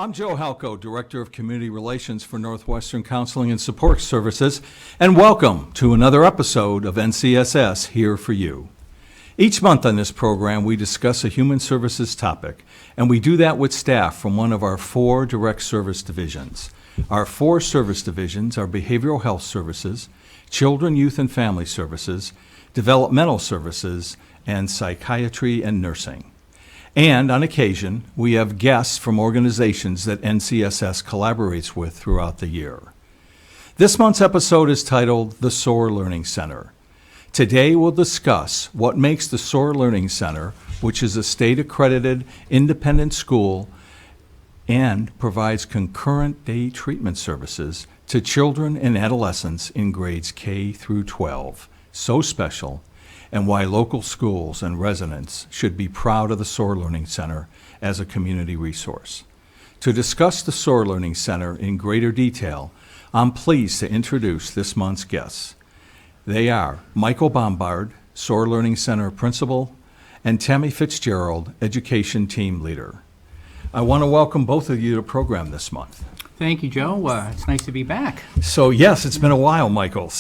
I'm Joe Halco, Director of Community Relations for Northwestern Counseling and Support Services, and welcome to another episode of NCSS Here for You. Each month on this program, we discuss a human services topic, and we do that with staff from one of our 4 direct service divisions. Our 4 service divisions are Behavioral Health Services, Children, Youth, and Family Services, Developmental Services, and Psychiatry and Nursing. And on occasion, we have guests from organizations that NCSS collaborates with throughout the year. This month's episode is titled The Soar Learning Center. Today we'll discuss what makes the Soar Learning Center, which is a state-accredited independent school and provides concurrent day treatment services to children and adolescents in grades K through 12, so special, and why local schools and residents should be proud of the Soar Learning Center as a community resource. To discuss the Soar Learning Center in greater detail, I'm pleased to introduce this month's guests. They are Michael Bombard, Soar Learning Center Principal, and Tammy Fitzgerald, Education Team Leader. I want to welcome both of you to the program this month. Thank you, Joe. It's nice to be back. So yes, it's been a while, Michael.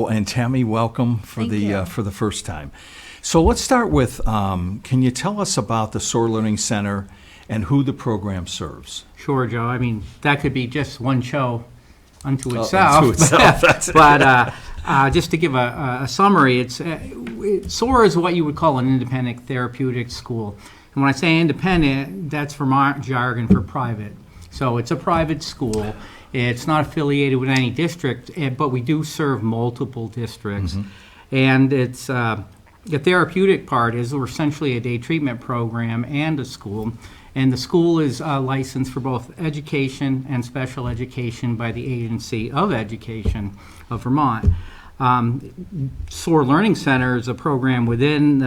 And Tammy, welcome for the first time. So let's start with, can you tell us about the Soar Learning Center and who the program serves? Sure, Joe. I mean, that could be just one show unto itself. But just to give a summary, SOAR is what you would call an independent therapeutic school. And when I say independent, that's Vermont jargon for private. So it's a private school. It's not affiliated with any district, but we do serve multiple districts. Mm-hmm. And it's the therapeutic part is we're essentially a day treatment program and a school. And the school is licensed for both education and special education by the Agency of Education of Vermont. SOAR Learning Center is a program within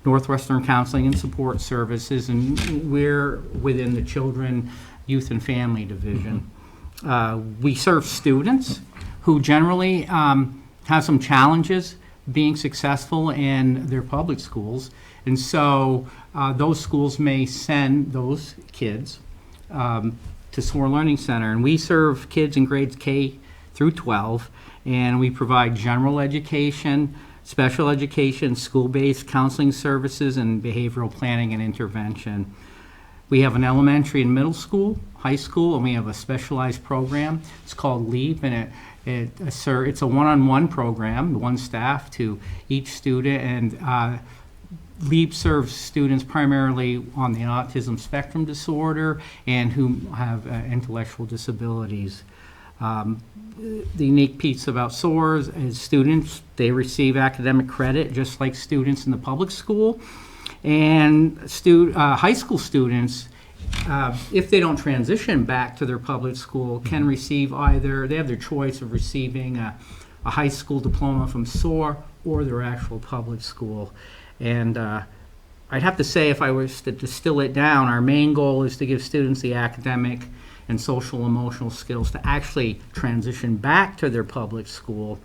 Northwestern Counseling and Support Services, and we're within the Children, Youth, and Family Division. Mm-hmm. We serve students who generally have some challenges being successful in their public schools, and so those schools may send those kids to SOAR Learning Center, and we serve kids in grades K through 12, and we provide general education, special education, school-based counseling services, and behavioral planning and intervention. We have an elementary and middle school, high school, and we have a specialized program. It's called LEAP, and it's a one-on-one program, one staff to each student, and LEAP serves students primarily on the autism spectrum disorder and who have intellectual disabilities. The unique piece about SOAR is students, they receive academic credit just like students in the public school. And high school students, if they don't transition back to their public school, can receive they have their choice of receiving a high school diploma from SOAR or their actual public school. And I'd have to say, if I was to distill it down, our main goal is to give students the academic and social emotional skills to actually transition back to their public school.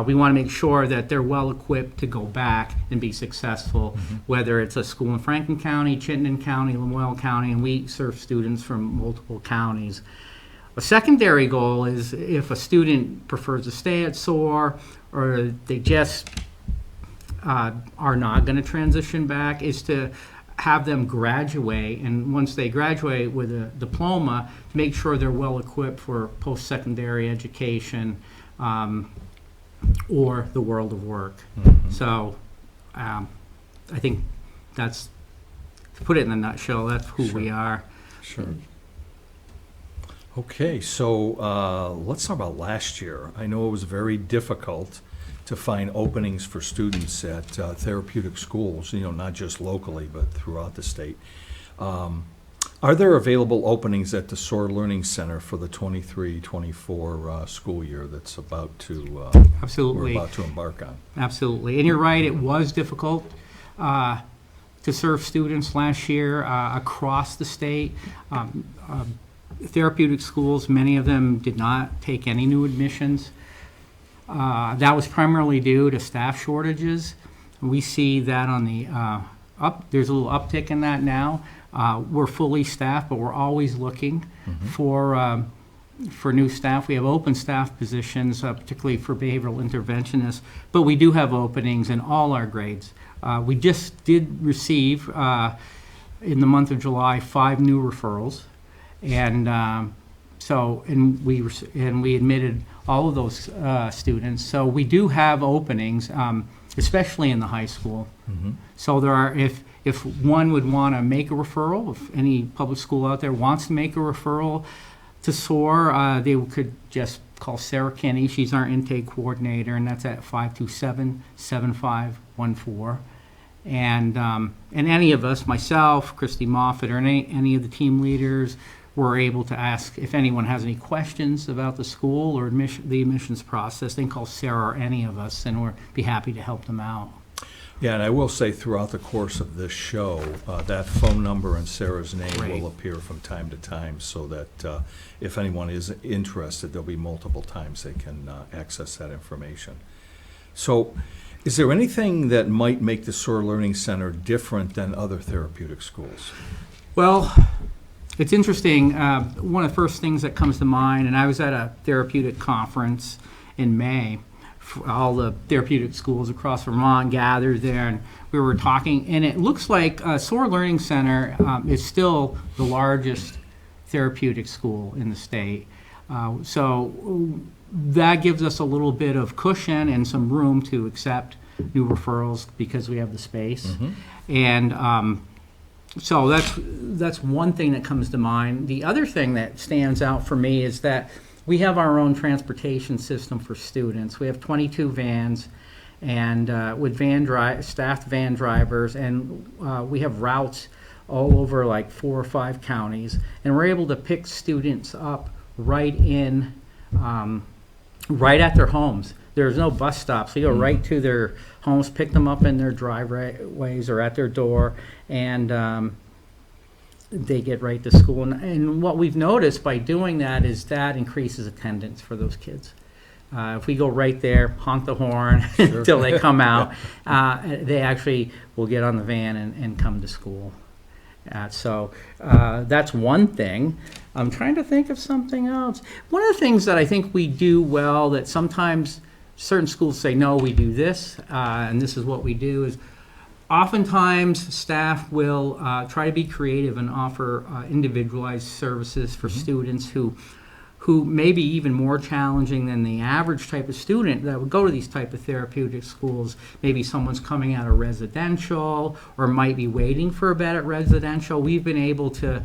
We want to make sure that they're well equipped to go back and be successful, mm-hmm. whether it's a school in Franklin County, Chittenden County, Lamoille County, and we serve students from multiple counties. A secondary goal is if a student prefers to stay at SOAR or they just are not going to transition back, is to have them graduate, and once they graduate with a diploma, make sure they're well equipped for post-secondary education or the world of work. Mm-hmm. So I think that's, to put it in a nutshell, that's who we are. Sure. Okay, so let's talk about last year. I know it was very difficult to find openings for students at therapeutic schools, not just locally, but throughout the state. Are there available openings at the SOAR Learning Center for the 23-24 school year that's about to Absolutely. we're about to embark on? Absolutely, and you're right, it was difficult to serve students last year across the state. Therapeutic schools, many of them did not take any new admissions. That was primarily due to staff shortages. We see that on the there's a little uptick in that now. We're fully staffed, but we're always looking for new staff. We have open staff positions, particularly for behavioral interventionists, but we do have openings in all our grades. We just did receive, in the month of July, 5 new referrals, and we admitted all of those students. So we do have openings, especially in the high school. So there are, if one would want to make a referral, if any public school out there wants to make a referral to SOAR, they could just call Sarah Kenny. She's our intake coordinator, and that's at 527-7514. And any of us, myself, Christy Moffett, or any of the team leaders, were able to ask if anyone has any questions about the school or the admissions process. They can call Sarah or any of us, and we'll be happy to help them out. Yeah, and I will say throughout the course of this show, that phone number and Sarah's name Great. will appear from time to time, so that if anyone is interested, there'll be multiple times they can access that information. So, is there anything that might make the Soar Learning Center different than other therapeutic schools? Well, it's interesting. One of the first things that comes to mind, and I was at a therapeutic conference in May. All the therapeutic schools across Vermont gathered there, and we were talking, and it looks like Soar Learning Center is still the largest therapeutic school in the state. So that gives us a little bit of cushion and some room to accept new referrals because we have the space. And so that's one thing that comes to mind. The other thing that stands out for me is that we have our own transportation system for students. We have 22 vans, and with staffed van drivers, and we have routes all over like 4 or 5 counties, and we're able to pick students up right at their homes. There's no bus stops. We go right to their homes, pick them up in their driveways or at their door, and they get right to school. And what we've noticed by doing that is that increases attendance for those kids. If we go right there, honk the horn until they come out, they actually will get on the van and come to school. So that's one thing. I'm trying to think of something else. One of the things that I think we do well that sometimes certain schools say, no, we do this, and this is what we do, is oftentimes staff will try to be creative and offer individualized services for students who may be even more challenging than the average type of student that would go to these type of therapeutic schools. Maybe someone's coming out of residential or might be waiting for a bed at residential. We've been able to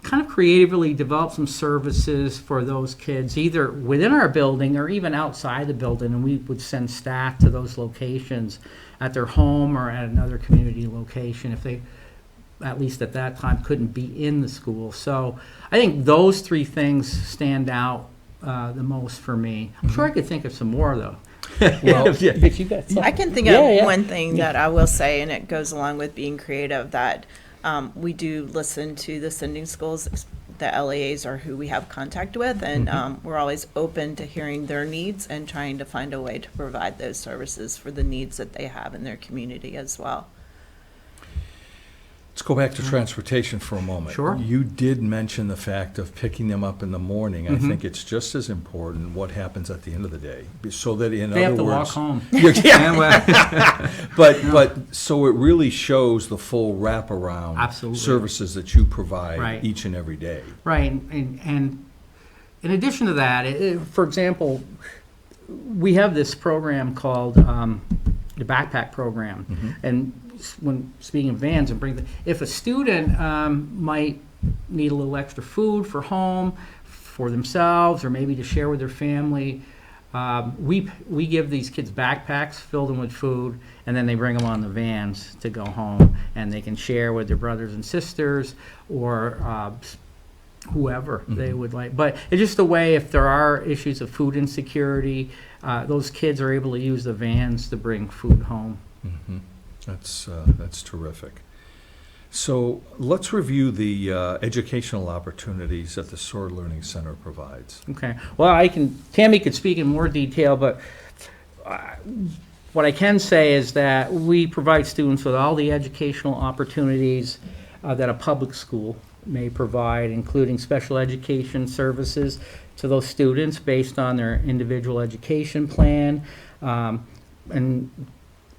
kind of creatively develop some services for those kids, either within our building or even outside the building, and we would send staff to those locations at their home or at another community location if they, at least at that time, couldn't be in the school. So I think those 3 things stand out the most for me. I'm sure I could think of some more, though. Well, if you got some. I can think of one thing that I will say, and it goes along with being creative, that we do listen to the sending schools. The LEAs are who we have contact with, and we're always open to hearing their needs and trying to find a way to provide those services for the needs that they have in their community as well. Let's go back to transportation for a moment. Sure. You did mention the fact of picking them up in the morning. I think it's just as important what happens at the end of the day, so that in They other have to words, walk home. but so it really shows the full wraparound Absolutely. services that you provide Right. each and every day. Right, and in addition to that, for example, we have this program called the backpack program, and when speaking of vans, and if a student might need a little extra food for home, for themselves, or maybe to share with their family, we give these kids backpacks, fill them with food, and then they bring them on the vans to go home, and they can share with their brothers and sisters or whoever they would like. But it's just a way, if there are issues of food insecurity, those kids are able to use the vans to bring food home. That's terrific. So let's review the educational opportunities that the Soar Learning Center provides. Okay. Well, Tammy could speak in more detail, but What I can say is that we provide students with all the educational opportunities that a public school may provide, including special education services to those students based on their individual education plan. And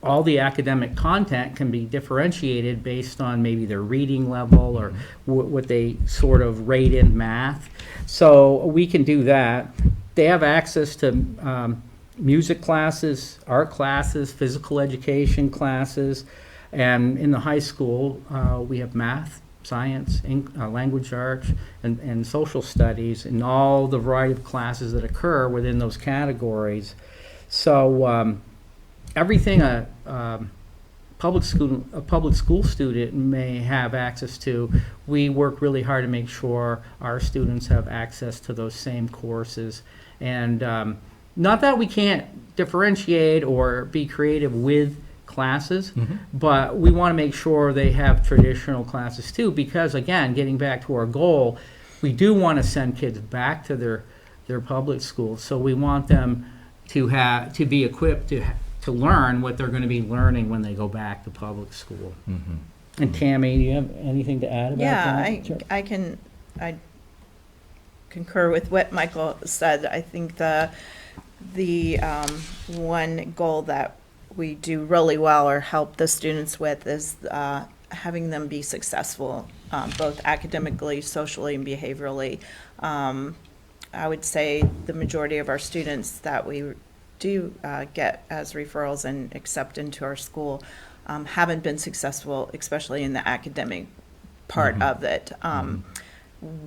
all the academic content can be differentiated based on maybe their reading level or what they sort of rate in math. So we can do that. They have access to music classes, art classes, physical education classes, and in the high school, we have math, science, language arts, and social studies, and all the variety of classes that occur within those categories. So everything a public school student may have access to, we work really hard to make sure our students have access to those same courses. And not that we can't differentiate or be creative with classes, but we want to make sure they have traditional classes too, because again, getting back to our goal, we do want to send kids back to their public schools. So we want them to be equipped to learn what they're going to be learning when they go back to public school. And Tammy, do you have anything to add about that? Yeah, I concur with what Michael said. I think the one goal that we do really well or help the students with is having them be successful, both academically, socially, and behaviorally. I would say the majority of our students that we do get as referrals and accept into our school haven't been successful, especially in the academic part of it.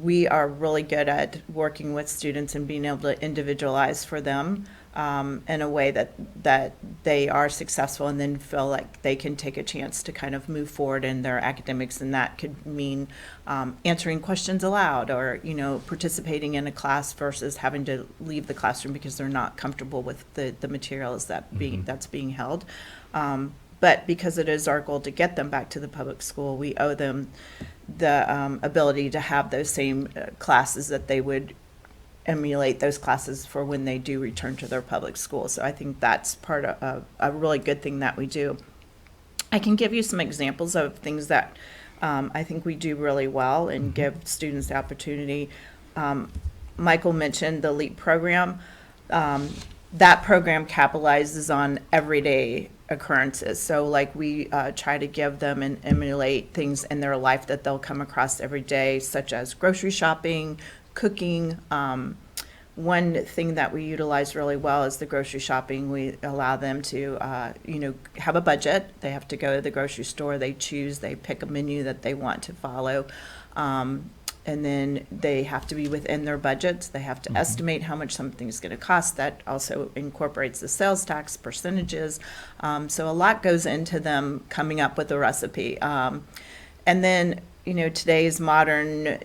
We are really good at working with students and being able to individualize for them in a way that they are successful and then feel like they can take a chance to kind of move forward in their academics. And that could mean answering questions aloud, or participating in a class versus having to leave the classroom because they're not comfortable with the materials that's being held. But because it is our goal to get them back to the public school, we owe them the ability to have those same classes, that they would emulate those classes for when they do return to their public school. So I think that's part of a really good thing that we do. I can give you some examples of things that I think we do really well and give students the opportunity. Michael mentioned the LEAP program. That program capitalizes on everyday occurrences. So like we try to give them and emulate things in their life that they'll come across every day, such as grocery shopping, cooking. One thing that we utilize really well is the grocery shopping. We allow them to, have a budget. They have to go to the grocery store. They pick a menu that they want to follow. And then they have to be within their budgets. They have to estimate how much something's going to cost. That also incorporates the sales tax percentages. So a lot goes into them coming up with a recipe. And then, today's modern,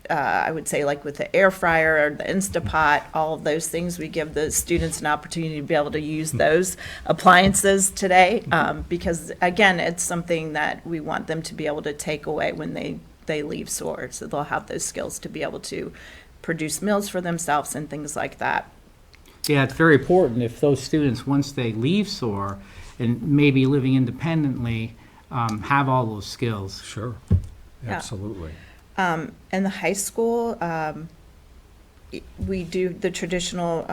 I would say, like with the air fryer or the Instapot, all of those things, we give the students an opportunity to be able to use those appliances today. Because, again, it's something that we want them to be able to take away when they leave SOAR, so they'll have those skills to be able to produce meals for themselves and things like that. Yeah, it's very important if those students, once they leave SOAR and maybe living independently, have all those skills. Sure, absolutely. In the high school, we do the traditional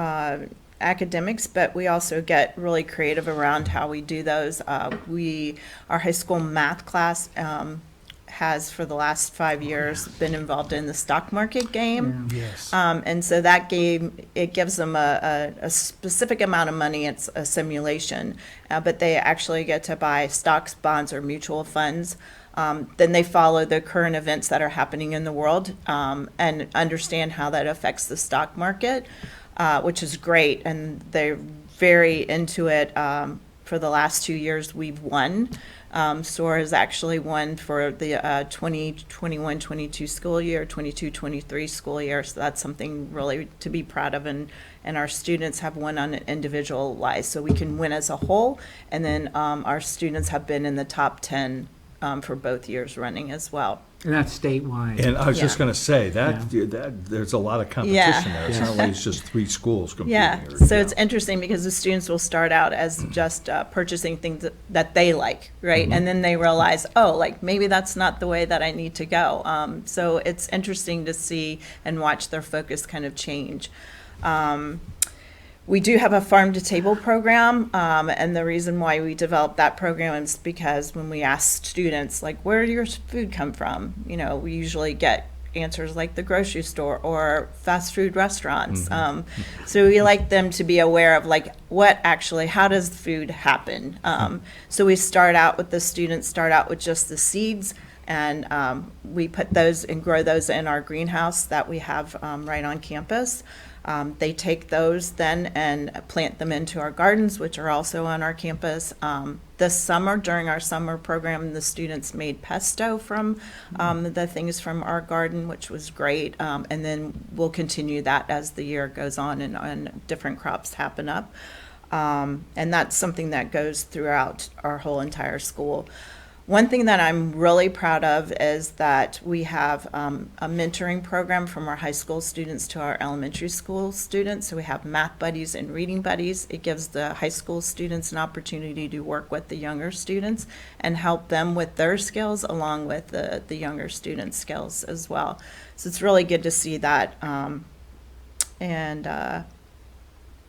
academics, but we also get really creative around how we do those. Our high school math class has for the last 5 years been involved in the stock market game. Yes. And so that game, it gives them a specific amount of money. It's a simulation, but they actually get to buy stocks, bonds, or mutual funds. Then they follow the current events that are happening in the world and understand how that affects the stock market, which is great. And they're very into it. For the last 2 years, we've won. SOAR has actually won for the 2021-22 school year, 22-23 school year. So that's something really to be proud of. And our students have won on an individual wise. So we can win as a whole. And then our students have been in the top 10 for both years running as well. And that's statewide. And I was just Yeah. going to say, that there's a lot of competition there. It's not like it's just 3 schools competing. Yeah, or- so it's interesting because the students will start out as just purchasing things that they like, right? And then they realize, oh, like maybe that's not the way that I need to go. So it's interesting to see and watch their focus kind of change. We do have a farm to table program, and the reason why we developed that program is because when we ask students, like, where did your food come from? You know, we usually get answers like the grocery store or fast food restaurants. So we like them to be aware of like how does food happen? So we start out with just the seeds, and we put those and grow those in our greenhouse that we have right on campus. They take those then and plant them into our gardens, which are also on our campus. This summer, during our summer program, the students made pesto from the things from our garden, which was great. And then we'll continue that as the year goes on and different crops happen up. And that's something that goes throughout our whole entire school. One thing that I'm really proud of is that we have a mentoring program from our high school students to our elementary school students. So we have math buddies and reading buddies. It gives the high school students an opportunity to work with the younger students and help them with their skills along with the younger students' skills as well. So it's really good to see that. And I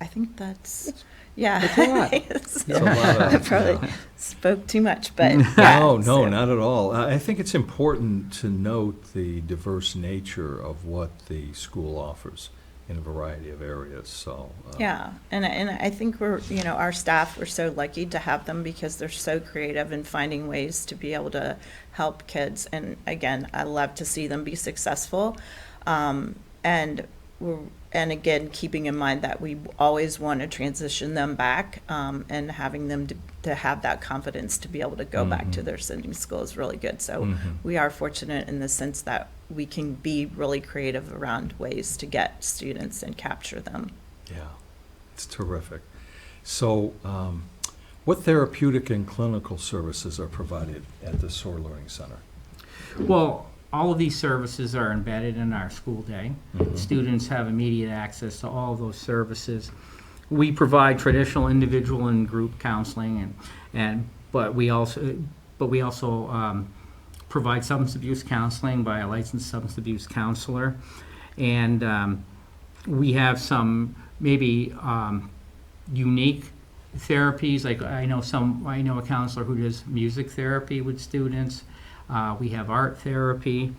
think that's... Yeah. That's a lot. It's a lot of- I probably spoke too much, but No, not at all. I think it's important to note the diverse nature of what the school offers in a variety of areas, so. Yeah, and I think our staff, we're so lucky to have them because they're so creative in finding ways to be able to help kids. And again, I love to see them be successful. And again, keeping in mind that we always want to transition them back, and having them to have that confidence to be able to go back to their sending school is really good. So we are fortunate in the sense that we can be really creative around ways to get students and capture them. Yeah, it's terrific. So what therapeutic and clinical services are provided at the Soar Learning Center? Well, all of these services are embedded in our school day. Students have immediate access to all of those services. We provide traditional individual and group counseling, but we also provide substance abuse counseling by a licensed substance abuse counselor, and we have some maybe unique therapies. Like I know a counselor who does music therapy with students. We have art therapy.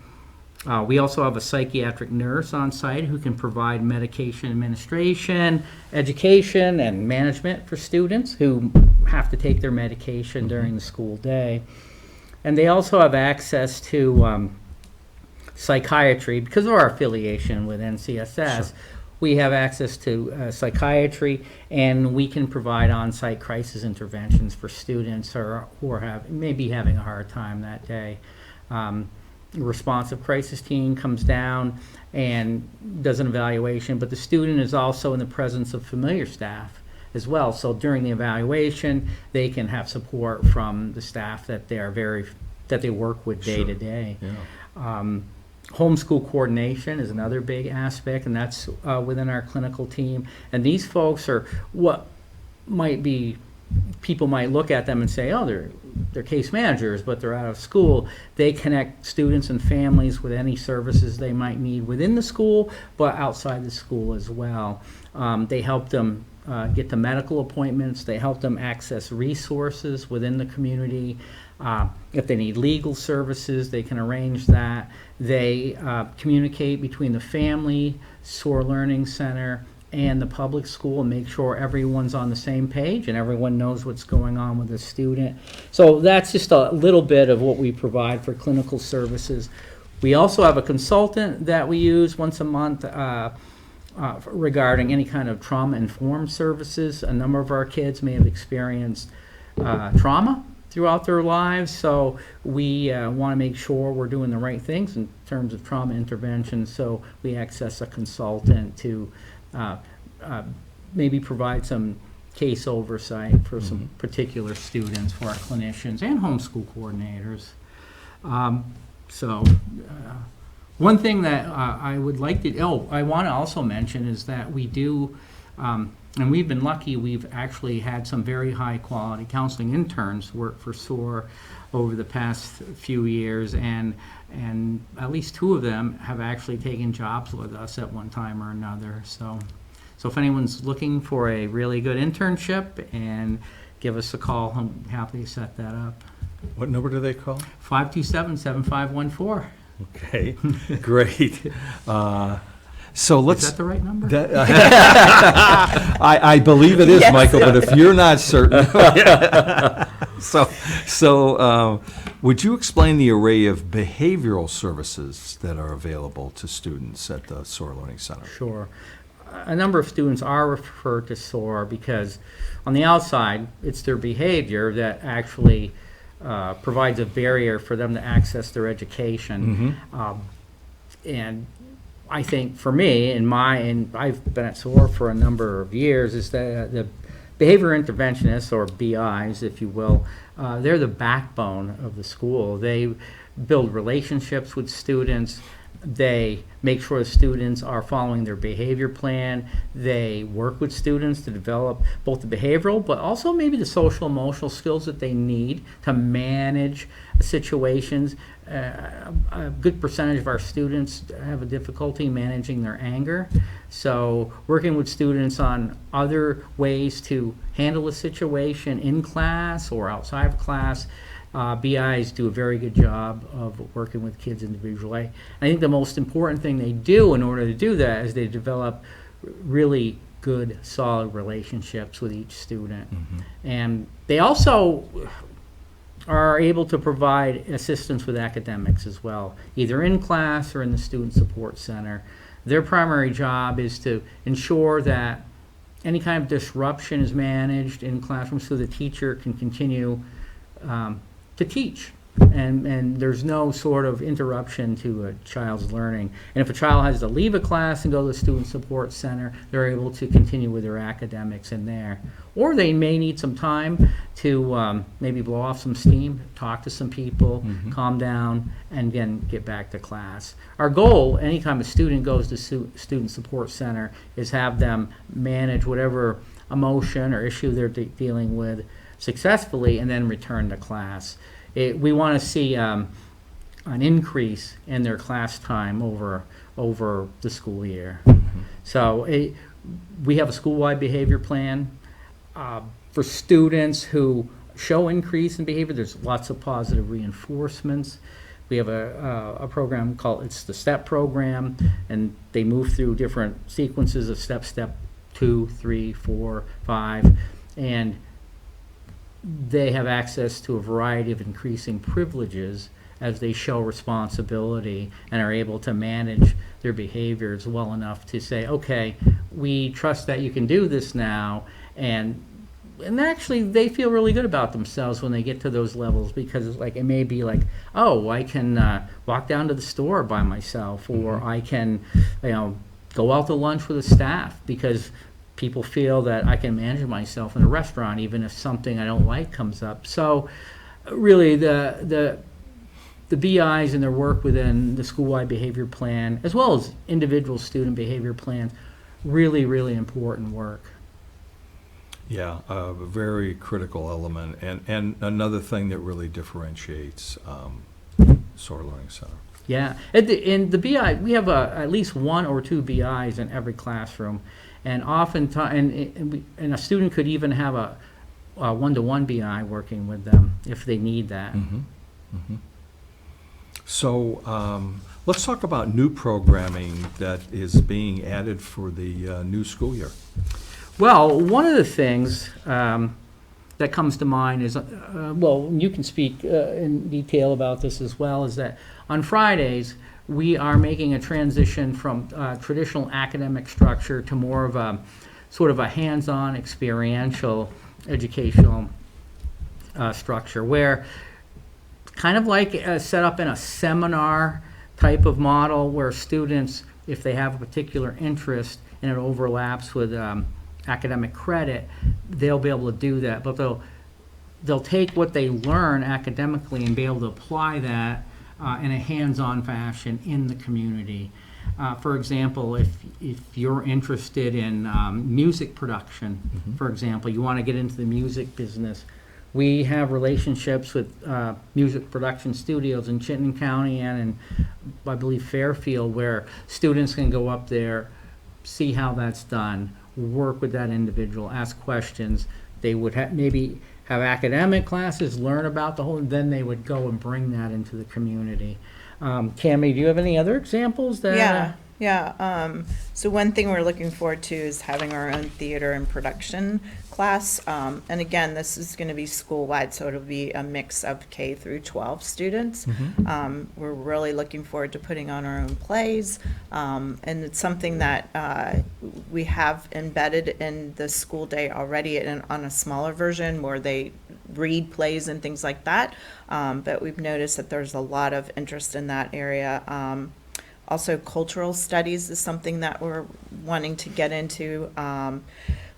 We also have a psychiatric nurse on site who can provide medication administration, education, and management for students who have to take their medication during the school day. And they also have access to psychiatry. Because of our affiliation with NCSS, Sure. we have access to psychiatry, and we can provide on-site crisis interventions for students who are maybe having a hard time that day. Responsive crisis team comes down and does an evaluation, but the student is also in the presence of familiar staff as well. So during the evaluation, they can have support from the staff that they work with day to day. Yeah. Homeschool coordination is another big aspect, and that's within our clinical team. And these folks are what people might look at them and say, oh, they're case managers, but they're out of school. They connect students and families with any services they might need within the school, but outside the school as well. They help them get to medical appointments. They help them access resources within the community. If they need legal services, they can arrange that. They communicate between the family, Soar Learning Center, and the public school and make sure everyone's on the same page and everyone knows what's going on with the student. So that's just a little bit of what we provide for clinical services. We also have a consultant that we use once a month regarding any kind of trauma-informed services. A number of our kids may have experienced trauma throughout their lives, so we want to make sure we're doing the right things in terms of trauma intervention, so we access a consultant to maybe provide some case oversight for some particular students for our clinicians and homeschool coordinators. One thing that I would like to, I want to also mention is that we do, and we've been lucky, we've actually had some very high quality counseling interns work for SOAR over the past few years, and at least 2 of them have actually taken jobs with us at one time or another. So if anyone's looking for a really good internship, and give us a call, I'm happy to set that up. What number do they call? 527-7514. Okay, great. So let's. Is that the right number? I believe it is, Yes. Michael, but if you're not certain. So would you explain the array of behavioral services that are available to students at the Soar Learning Center? Sure. A number of students are referred to SOAR because on the outside, it's their behavior that actually provides a barrier for them to access their education. And I think for me, and I've been at SOAR for a number of years, is that the behavior interventionists, or BIs, if you will, they're the backbone of the school. They build relationships with students. They make sure the students are following their behavior plan. They work with students to develop both the behavioral, but also maybe the social emotional skills that they need to manage situations. A good percentage of our students have a difficulty managing their anger. So working with students on other ways to handle a situation in class or outside of class. BIs do a very good job of working with kids individually. I think the most important thing they do in order to do that is they develop really good, solid relationships with each student. And they also are able to provide assistance with academics as well, either in class or in the Student Support Center. Their primary job is to ensure that any kind of disruption is managed in classrooms so the teacher can continue to teach, and there's no sort of interruption to a child's learning. And if a child has to leave a class and go to the Student Support Center, they're able to continue with their academics in there. Or they may need some time to maybe blow off some steam, talk to some people, calm down, and then get back to class. Our goal, anytime a student goes to Student Support Center, is have them manage whatever emotion or issue they're dealing with successfully and then return to class. We want to see an increase in their class time over the school year. So we have a school-wide behavior plan for students who show increase in behavior. There's lots of positive reinforcements. We have a program called, it's the STEP program, and they move through different sequences of step 2, 3, 4, 5, and they have access to a variety of increasing privileges as they show responsibility and are able to manage their behaviors well enough to say, okay, we trust that you can do this now, and actually they feel really good about themselves when they get to those levels, because it's like, it may be like, oh, I can walk down to the store by myself, or I can go out to lunch with the staff, because people feel that I can manage myself in a restaurant even if something I don't like comes up. So really the BIs and their work within the school-wide behavior plan, as well as individual student behavior plans, really, really important work. Yeah, a very critical element, and another thing that really differentiates Soar Learning Center. Yeah, in the BI, we have at least 1 or 2 BIs in every classroom, and oftentimes, and a student could even have a one-to-one BI working with them if they need that. So let's talk about new programming that is being added for the new school year. Well, one of the things that comes to mind is, well, you can speak in detail about this as well, is that on Fridays, we are making a transition from traditional academic structure to more of a sort of a hands-on experiential educational structure, where kind of like set up in a seminar type of model, where students, if they have a particular interest and it overlaps with academic credit, they'll be able to do that, but they'll take what they learn academically and be able to apply that in a hands-on fashion in the community. For example, if you're interested in music production, for example, you want to get into the music business, we have relationships with music production studios in Chittenden County and in, I believe, Fairfield, where students can go up there, see how that's done, work with that individual, ask questions. They would maybe have academic classes, learn about the whole, and then they would go and bring that into the community. Tammy, do you have any other examples that? Yeah. So one thing we're looking forward to is having our own theater and production class. And again, this is going to be school-wide, so it'll be a mix of K through 12 students. We're really looking forward to putting on our own plays. And it's something that we have embedded in the school day already on a smaller version where they read plays and things like that. But we've noticed that there's a lot of interest in that area. Also, cultural studies is something that we're wanting to get into.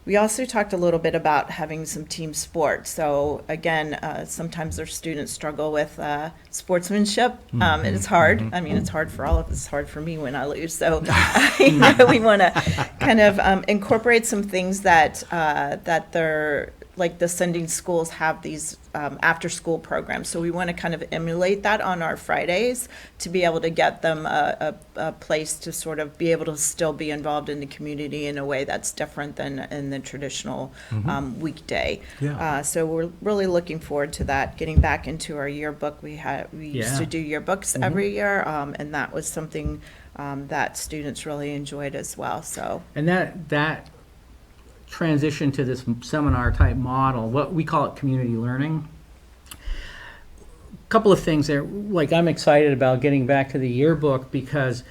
We also talked a little bit about having some team sports. So again, sometimes our students struggle with sportsmanship, and it's hard. I mean, it's hard for all of us. It's hard for me when I lose. So we want to kind of incorporate some things that they're, like the sending schools have these after-school programs. So we want to kind of emulate that on our Fridays to be able to get them a place to sort of be able to still be involved in the community in a way that's different than in the traditional weekday. Yeah. So we're really looking forward to that, getting back into our yearbook. We used to do yearbooks every year, and that was something that students really enjoyed as well. So And that transition to this seminar type model, what we call it community learning. A couple of things there, like I'm excited about getting back to the yearbook because,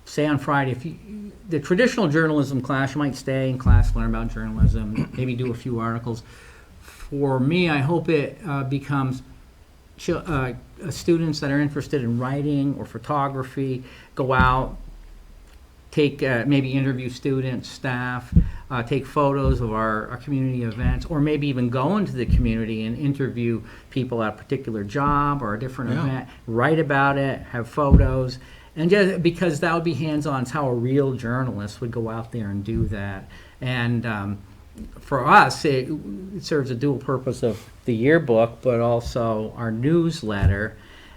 say on Friday, if the traditional journalism class, you might stay in class, learn about journalism, maybe do a few articles. For me, I hope it becomes students that are interested in writing or photography, go out, take maybe interview students, staff, take photos of our community events, or maybe even go into the community and interview people at a particular job or a different event, write about it, have photos, and just because that would be hands-on. It's how a real journalist would go out there and do that. And for us, it serves a dual purpose of the yearbook, but also our newsletter.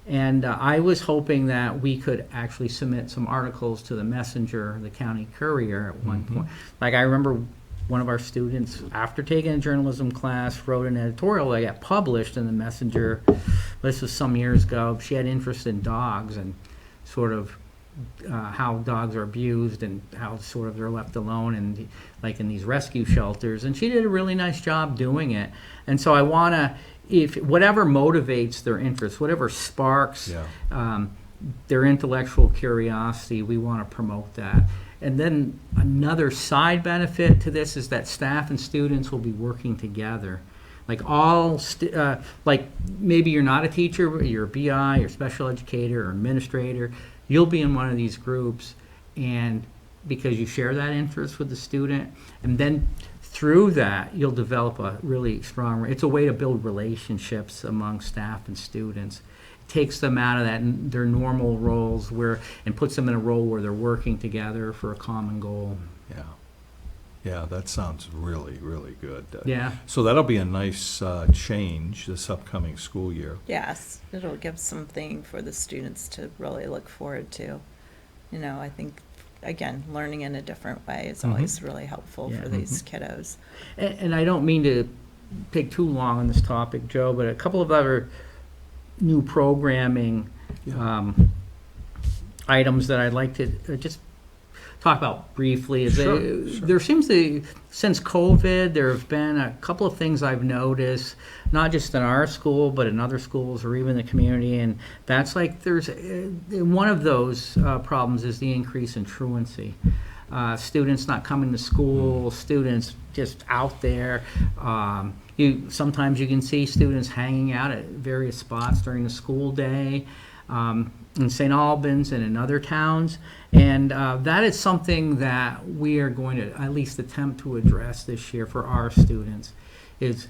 And I was hoping that we could actually submit some articles to the Messenger, the county courier at one point. Like I remember one of our students, after taking a journalism class, wrote an editorial that got published in the Messenger. This was some years ago. She had interest in dogs and sort of how dogs are abused and how sort of they're left alone and like in these rescue shelters. And she did a really nice job doing it. And so I want to, if whatever motivates their interest, whatever sparks their intellectual curiosity, we want to promote that. And then another side benefit to this is that staff and students will be working together. Like like maybe you're not a teacher, but you're a BI or special educator or administrator. You'll be in one of these groups, and because you share that interest with the student, and then through that, you'll develop a really strong, it's a way to build relationships among staff and students. It takes them out of their normal roles and puts them in a role where they're working together for a common goal. Yeah, that sounds really, really good. Yeah. So that'll be a nice change this upcoming school year. yes, it'll give something for the students to really look forward to. You know, I think, again, learning in a different way is always really helpful for these kiddos. And I don't mean to take too long on this topic, Joe, but a couple of other new programming items that I'd like to just talk about briefly. Is there seems to, since COVID, there have been a couple of things I've noticed, not just in our school, but in other schools or even the community. And that's like there's one of those problems is the increase in truancy. Students not coming to school, students just out there. Sometimes you can see students hanging out at various spots during the school day. In St. Albans and in other towns, and that is something that we are going to at least attempt to address this year for our students. Is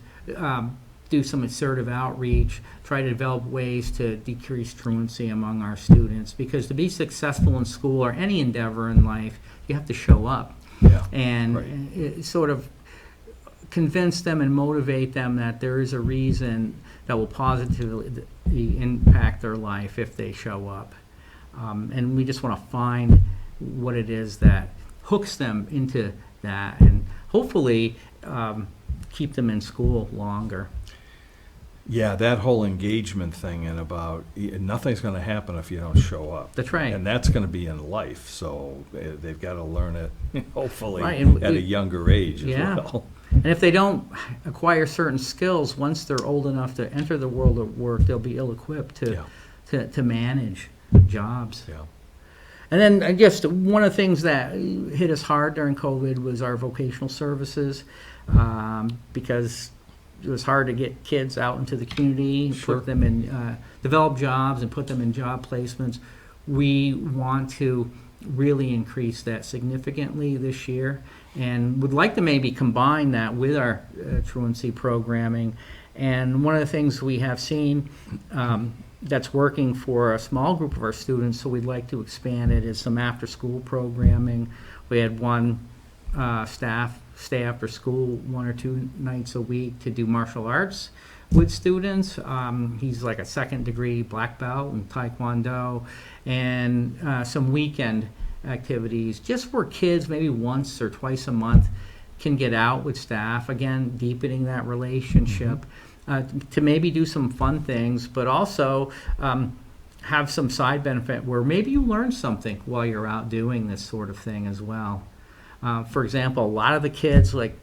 do some assertive outreach, try to develop ways to decrease truancy among our students. Because to be successful in school or any endeavor in life, you have to show up. Yeah. And Right. it sort of convince them and motivate them that there is a reason that will positively impact their life if they show up. And we just want to find what it is that hooks them into that, and hopefully keep them in school longer. Yeah, that whole engagement thing and about nothing's going to happen if you don't show up. That's right. And that's going to be in life, so they've got to learn it, hopefully, Right, and at a younger age Yeah. as well. And if they don't acquire certain skills, once they're old enough to enter the world of work, they'll be ill-equipped to manage jobs. Yeah. And then just one of the things that hit us hard during COVID was our vocational services, because it was hard to get kids out into the community, Sure. put them in, develop jobs and put them in job placements. We want to really increase that significantly this year, and would like to maybe combine that with our truancy programming. And one of the things we have seen that's working for a small group of our students, so we'd like to expand it, is some after-school programming. We had one staff stay after school 1 or 2 nights a week to do martial arts with students. He's like a second-degree black belt in Taekwondo, and some weekend activities, just where kids maybe once or twice a month can get out with staff, again, deepening that relationship. To maybe do some fun things, but also have some side benefit where maybe you learn something while you're out doing this sort of thing as well. For example, a lot of the kids, like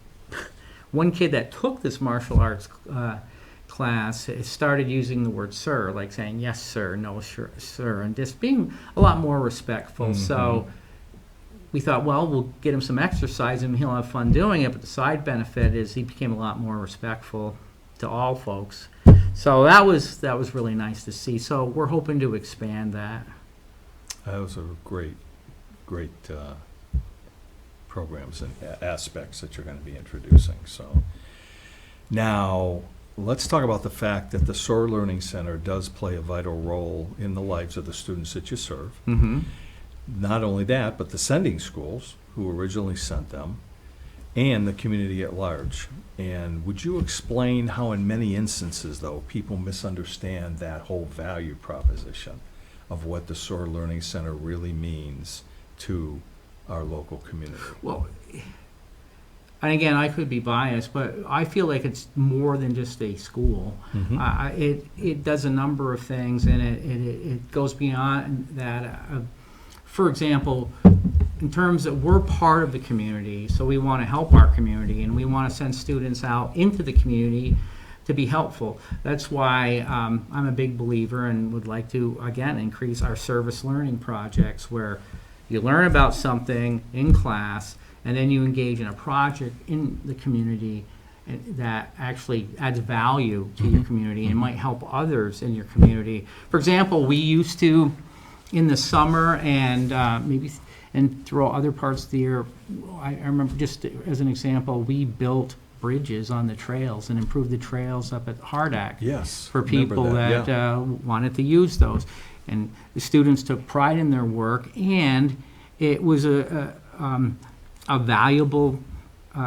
one kid that took this martial arts class, started using the word sir, like saying yes sir, no sir, and just being a lot more respectful. So we thought, well, we'll get him some exercise and he'll have fun doing it, but the side benefit is he became a lot more respectful to all folks. So that was really nice to see. So we're hoping to expand that. Those are great programs and aspects that you're going to be introducing. So now let's talk about the fact that the Soar Learning Center does play a vital role in the lives of the students that you serve. Mm-hmm. Not only that, but the sending schools who originally sent them, and the community at large. And would you explain how in many instances, though, people misunderstand that whole value proposition of what the Soar Learning Center really means to our local community? Well, and again, I could be biased, but I feel like it's more than just a school. It does a number of things, and it goes beyond that. For example, in terms of we're part of the community, so we want to help our community, and we want to send students out into the community to be helpful. That's why I'm a big believer and would like to, again, increase our service learning projects where you learn about something in class and then you engage in a project in the community that actually adds value to your community and might help others in your community. For example, we used to, in the summer and maybe and throughout other parts of the year, I remember, just as an example, we built bridges on the trails and improved the trails up at Hardack. Yes, For people remember that wanted to use those. And the students took pride in their work, and it was a valuable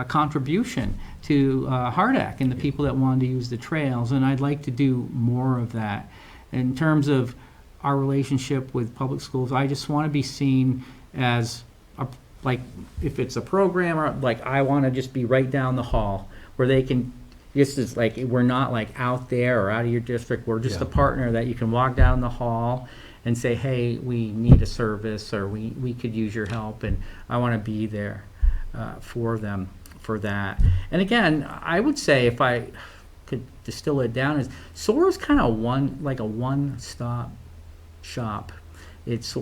contribution to Hardack and the people that wanted to use the trails. And I'd like to do more of that. In terms of our relationship with public schools, I just want to be seen as like if it's a program, or like I want to just be right down the hall where they can, this is like, we're not like out there or out of your district, we're just a partner that you can walk down the hall and say, hey, we need a service, or we could use your help, and I want to be there for them for that. And again, I would say, if I could distill it down, is SOAR is kind of a one-stop shop. It's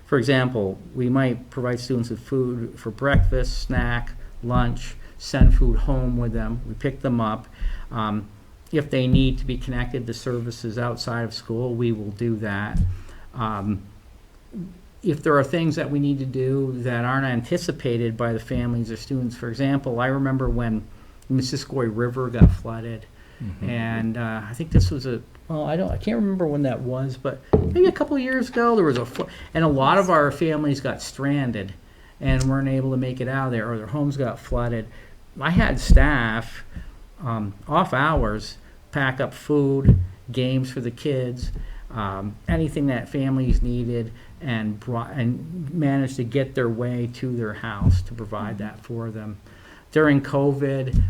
for example, we might provide students with food for breakfast, snack, lunch, send food home with them. We pick them up. If they need to be connected to services outside of school, we will do that. If there are things that we need to do that aren't anticipated by the families or students, for example, I remember when the Missisquoi River got flooded, And I think this was I can't remember when that was, but maybe a couple of years ago there was and a lot of our families got stranded and weren't able to make it out of there, or their homes got flooded. I had staff off hours pack up food, games for the kids, anything that families needed, and managed to get their way to their house to provide that for them. During COVID,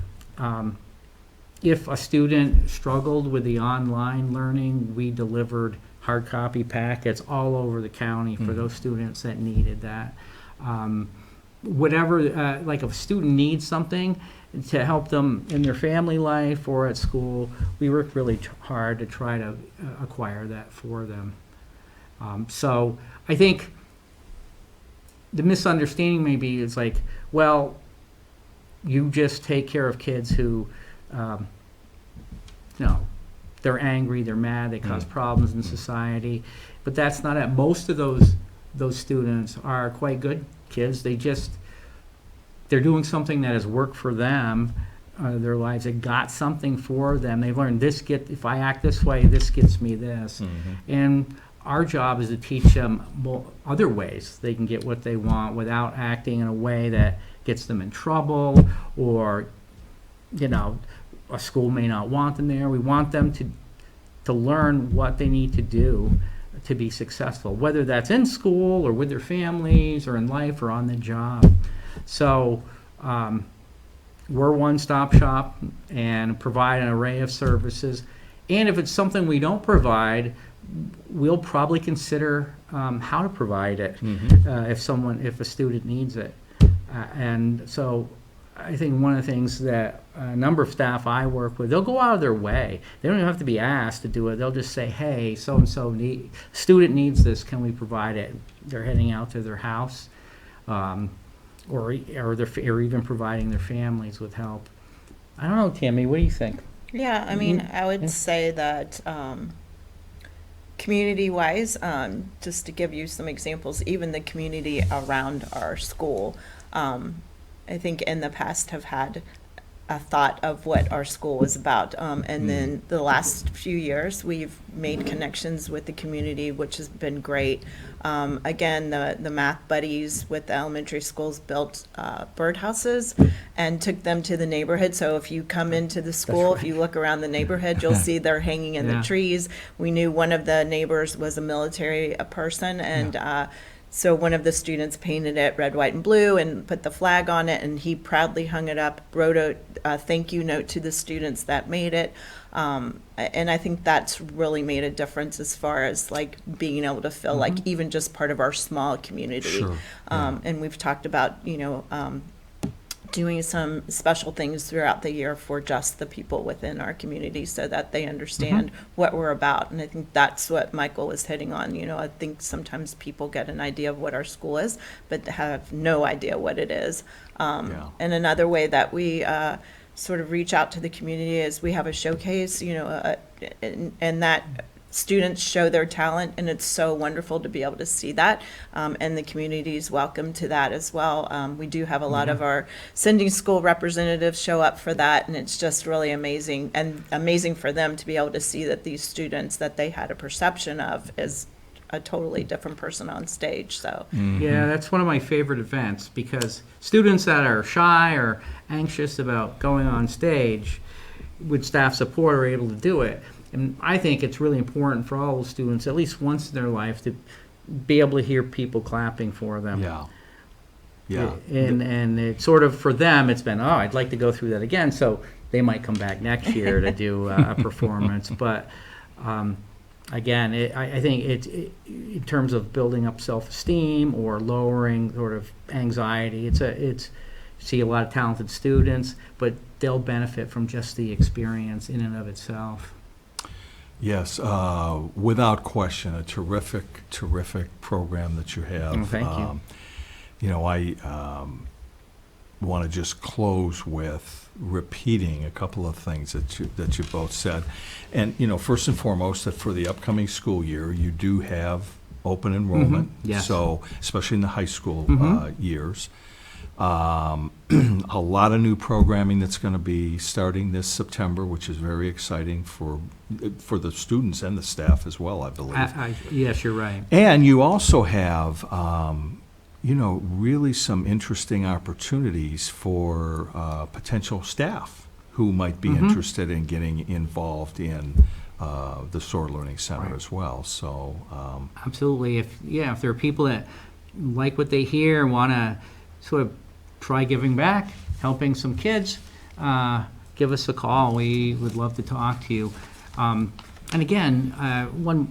if a student struggled with the online learning, we delivered hard copy packets all over the county for those students that needed that. Whatever, like if a student needs something to help them in their family life or at school, we work really hard to try to acquire that for them. So I think the misunderstanding maybe is like, well, you just take care of kids who, they're angry, they're mad, they cause problems in society. But that's not it. Most of those students are quite good kids. They're doing something that has worked for them, their lives. It got something for them. They've learned if I act this way, this gets me this. And our job is to teach them other ways they can get what they want without acting in a way that gets them in trouble, or a school may not want them there. We want them to learn what they need to do to be successful, whether that's in school or with their families or in life or on the job. So we're one-stop shop and provide an array of services. And if it's something we don't provide, we'll probably consider how to provide it if a student needs it. And so I think one of the things that a number of staff I work with, they'll go out of their way. They don't even have to be asked to do it. They'll just say, hey, so-and-so student needs this. Can we provide it? They're heading out to their house, or even providing their families with help. I don't know, Tammy, what do you think? Yeah, I mean, I would say that community-wise, just to give you some examples, even the community around our school, I think in the past have had a thought of what our school was about. And then the last few years, we've made connections with the community, which has been great. Again, the math buddies with the elementary schools built birdhouses and took them to the neighborhood. So if you come into the school, if you look around the neighborhood, you'll see they're hanging in the trees. We knew one of the neighbors was a military person, and so one of the students painted it red, white, and blue and put the flag on it, and he proudly hung it up, wrote a thank you note to the students that made it. And I think that's really made a difference as far as like being able to feel like even just part of our small community. Sure. And we've talked about, doing some special things throughout the year for just the people within our community so that they understand what we're about. And I think that's what Michael was hitting on. I think sometimes people get an idea of what our school is, but have no idea what it is. And another way that we sort of reach out to the community is we have a showcase, and that students show their talent, and it's so wonderful to be able to see that, and the community is welcome to that as well. We do have a lot of our sending school representatives show up for that, and it's just really amazing, and amazing for them to be able to see that these students that they had a perception of is a totally different person on stage. So yeah, that's one of my favorite events, because students that are shy or anxious about going on stage with staff support are able to do it. And I think it's really important for all the students, at least once in their life, to be able to hear people clapping for them. Yeah. And it's sort of, for them, it's been, I'd like to go through that again. So they might come back next year to do a performance. But again, I think in terms of building up self-esteem or lowering sort of anxiety, it's see a lot of talented students, but they'll benefit from just the experience in and of itself. Yes, without question, a terrific program that you have. Thank you. I want to just close with repeating a couple of things that you both said. And, first and foremost, that for the upcoming school year, you do have open enrollment. Yes. So, especially in the high school years. A lot of new programming that's going to be starting this September, which is very exciting for the students and the staff as well, I believe. Yes, you're right. And you also have, really some interesting opportunities for potential staff who might be interested in getting involved in the Soar Learning Center Right. as well. So, Absolutely. If there are people that like what they hear and want to sort of try giving back, helping some kids, give us a call. We would love to talk to you. And again, when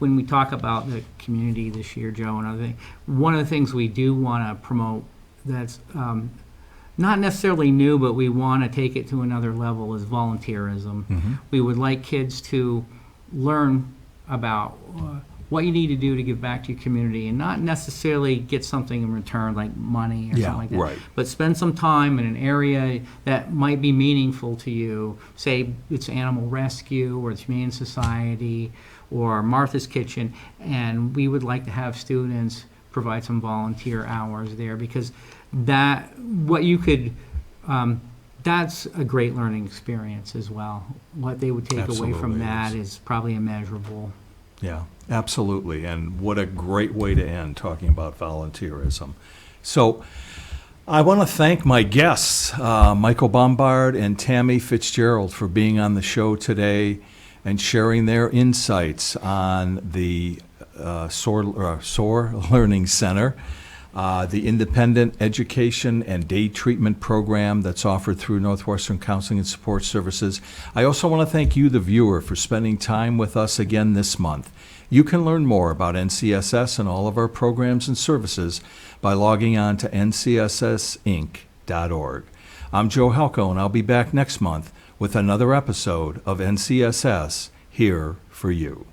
we talk about the community this year, Joe, and other things, one of the things we do want to promote that's not necessarily new, but we want to take it to another level is volunteerism. We would like kids to learn about what you need to do to give back to your community and not necessarily get something in return like money or Yeah, something like that. right. But spend some time in an area that might be meaningful to you. Say it's animal rescue or it's Humane Society or Martha's Kitchen, and we would like to have students provide some volunteer hours there because that's a great learning experience as well. What they would take away from Absolutely that is. is probably immeasurable. yeah, absolutely. And what a great way to end talking about volunteerism. So I want to thank my guests, Michael Bombard and Tammy Fitzgerald, for being on the show today and sharing their insights on the Soar Learning Center, the independent education and day treatment program that's offered through Northwestern Counseling and Support Services. I also want to thank you, the viewer, for spending time with us again this month. You can learn more about NCSS and all of our programs and services by logging on to ncssinc.org. I'm Joe Halco, and I'll be back next month with another episode of NCSS Here for You.